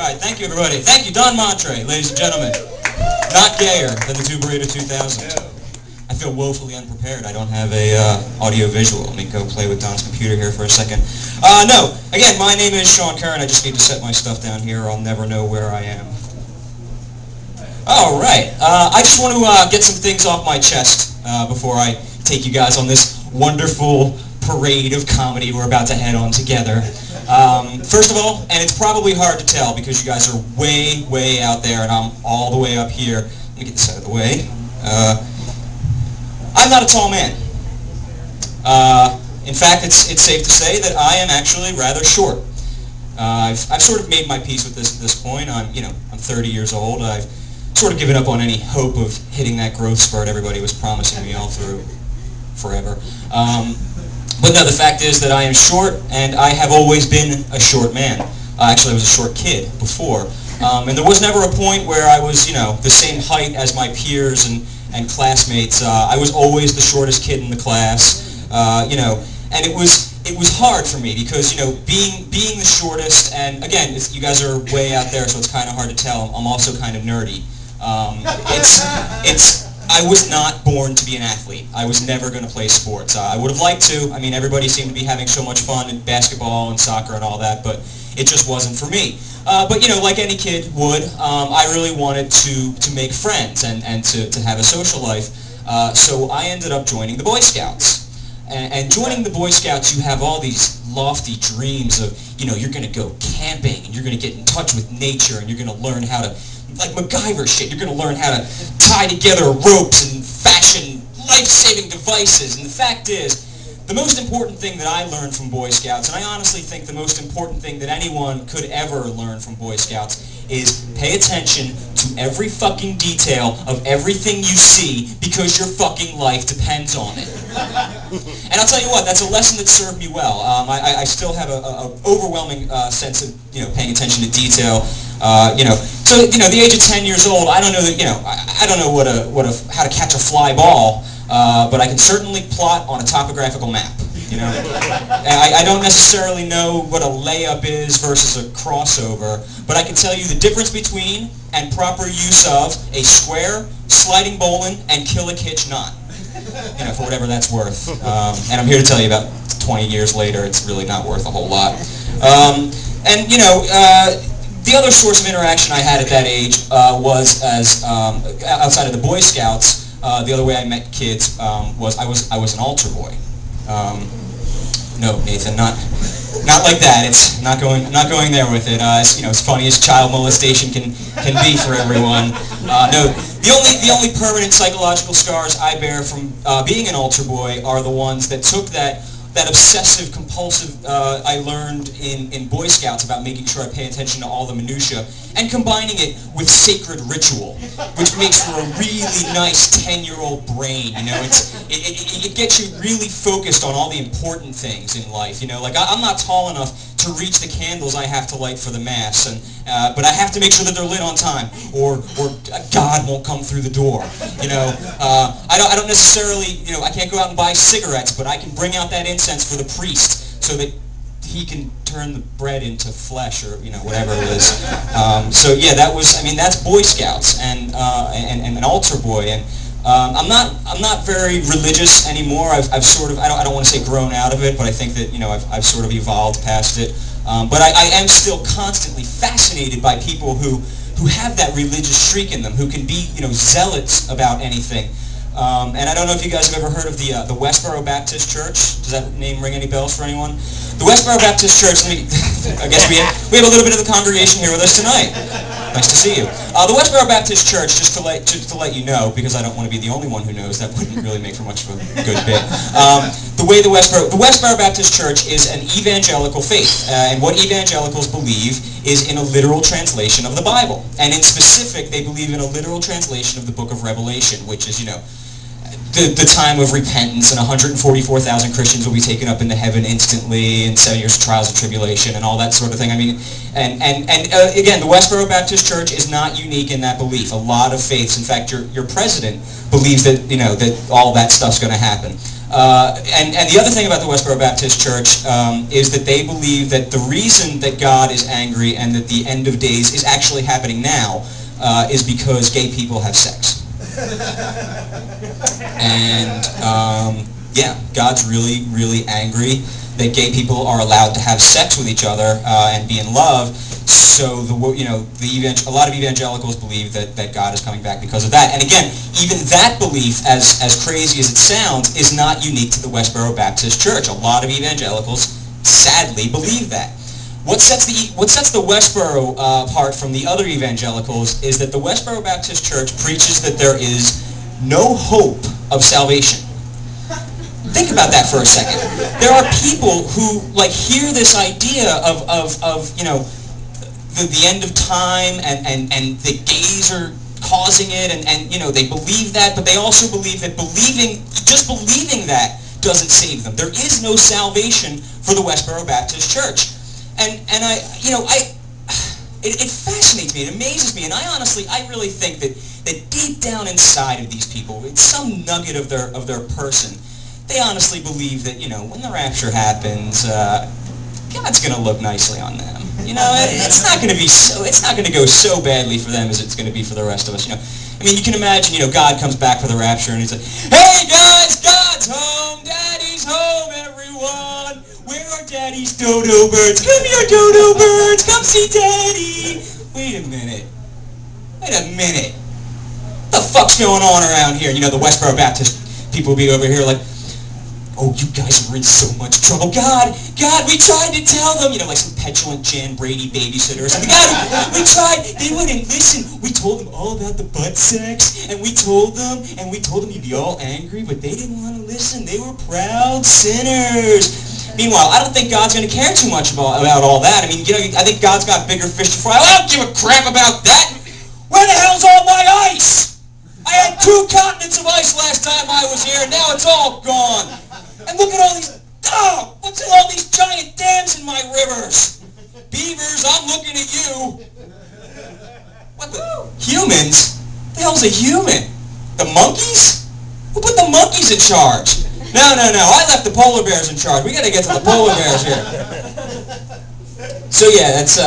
right, thank you everybody. Thank you, Don Montre, ladies and gentlemen. Not gayer than the Two Burrito 2000. I feel woefully unprepared. I don't have a audio visual. Let me go play with Don's computer here for a second. No, again, my name is Sean Curran. I just need to set my stuff down here or I'll never know where I am. All right, I just want to get some things off my chest before I take you guys on this wonderful parade of comedy we're about to head on together. First of all, and it's probably hard to tell because you guys are way, way out there and I'm all the way up here. Let me get this out of the way. I'm not a tall man. In fact, it's safe to say that I am actually rather short. I've sort of made my peace with this point. I'm 30 years old. I've sort of given up on any hope of hitting that growth spurt everybody was promising me all through forever. But no, the fact is that I am short, and I have always been a short man. Actually, I was a short kid before. And there was never a point where I was, the same height as my peers and classmates. I was always the shortest kid in the class, and it was hard for me because, being the shortest, and again, you guys are way out there, so it's kind of hard to tell. I'm also kind of nerdy. I was not born to be an athlete. I was never going to play sports. I would have liked to. I mean, everybody seemed to be having so much fun in basketball and soccer and all that, but it just wasn't for me. But like any kid would, I really wanted to make friends and to have a social life. So I ended up joining the Boy Scouts. And joining the Boy Scouts, you have all these lofty dreams of, you're going to go camping and you're going to get in touch with nature and you're going to learn how to, like MacGyver shit, you're going to learn how to tie together ropes and fashion life-saving devices. And the fact is, the most important thing that I learned from Boy Scouts, and I honestly think the most important thing that anyone could ever learn from Boy Scouts, is pay attention to every fucking detail of everything you see because your fucking life depends on it. And I'll tell you what, that's a lesson that served me well. I still have an overwhelming sense of paying attention to detail. So the age of 10 years old, I don't know that I don't know how to catch a fly ball, but I can certainly plot on a topographical map. I don't necessarily know what a layup is versus a crossover, but I can tell you the difference between and proper use of a square, sliding bowling, and kill a kitch knot. For whatever that's worth. And I'm here to tell you about 20 years later, it's really not worth a whole lot. The other source of interaction I had at that age was as outside of the Boy Scouts. The other way I met kids was I was an altar boy. No, Nathan, not like that. It's not going there with it. As funny as child molestation can be for everyone. No, the only permanent psychological scars I bear from being an altar boy are the ones that took that obsessive compulsive I learned in Boy Scouts about making sure I pay attention to all the minutia and combining it with sacred ritual, which makes for a really nice 10-year-old brain. It gets you really focused on all the important things in life. Like I'm not tall enough to reach the candles I have to light for the mass, but I have to make sure that they're lit on time, or God won't come through the door. I don't necessarily, I can't go out and buy cigarettes, but I can bring out that incense for the priest so that he can turn the bread into flesh, or whatever it is. So yeah, that's Boy Scouts and an altar boy. And I'm not very religious anymore. I've sort of, I don't want to say grown out of it, but I think that I've sort of evolved past it. But I am still constantly fascinated by people who have that religious streak in them, who can be zealots about anything. And I don't know if you guys have ever heard of the Westboro Baptist Church. Does that name ring any bells for anyone? The Westboro Baptist Church, I guess we have a little bit of the congregation here with us tonight. Nice to see you. The Westboro Baptist Church, just to let you know, because I don't want to be the only one who knows, that wouldn't really make for much of a good bit. The Westboro Baptist Church is an evangelical faith, and what evangelicals believe is in a literal translation of the Bible. And in specific, they believe in a literal translation of the book of Revelation, which is, the time of repentance, and 144,000 Christians will be taken up into heaven instantly, and 7 years of trials and tribulation, and all that sort of thing. Again, the Westboro Baptist Church is not unique in that belief. A lot of faiths, in fact, your president believes that that all that stuff's going to happen. And the other thing about the Westboro Baptist Church is that they believe that the reason that God is angry and that the end of days is actually happening now is because gay people have sex. And yeah, God's really, really angry that gay people are allowed to have sex with each other and be in love. So a lot of evangelicals believe that God is coming back because of that. And again, even that belief, as crazy as it sounds, is not unique to the Westboro Baptist Church. A lot of evangelicals sadly believe that. What sets the Westboro apart from the other evangelicals is that the Westboro Baptist Church preaches that there is no hope of salvation. Think about that for a second. There are people who hear this idea of the end of time and the gays are causing it and they believe that, but they also believe that just believing that doesn't save them. There is no salvation for the Westboro Baptist Church. And it fascinates me, it amazes me, and I really think that deep down inside of these people, it's some nugget of their person. They honestly believe that, when the rapture happens, God's going to look nicely on them. It's not going to go so badly for them as it's going to be for the rest of us. I mean, you can imagine, God comes back for the rapture and he's like, "Hey guys, God's home, Daddy's home, everyone. Where are Daddy's dodo birds? Come here, dodo birds, come see Daddy." Wait a minute. What the fuck's going on around here? The Westboro Baptist people will be over here like, "Oh, you guys are in so much trouble. God, we tried to tell them," like some petulant Jan Brady babysitter or something. "God, we tried, they wouldn't listen. We told them all about the butt sex, and we told them you'd be all angry, but they didn't want to listen. They were proud sinners." Meanwhile, I don't think God's going to care too much about all that. I mean, I think God's got bigger fish to fry. I don't give a crap about that. Where the hell's all my ice? I had 2 continents of ice last time I was here, and now it's all gone. And look at all these, what's with all these giant dams in my rivers? Beavers, I'm looking at you. What the? Humans? The hell's a human? The monkeys? Who put the monkeys in charge? No. I left the polar bears in charge. We got to get to the polar bears here. So yeah, that's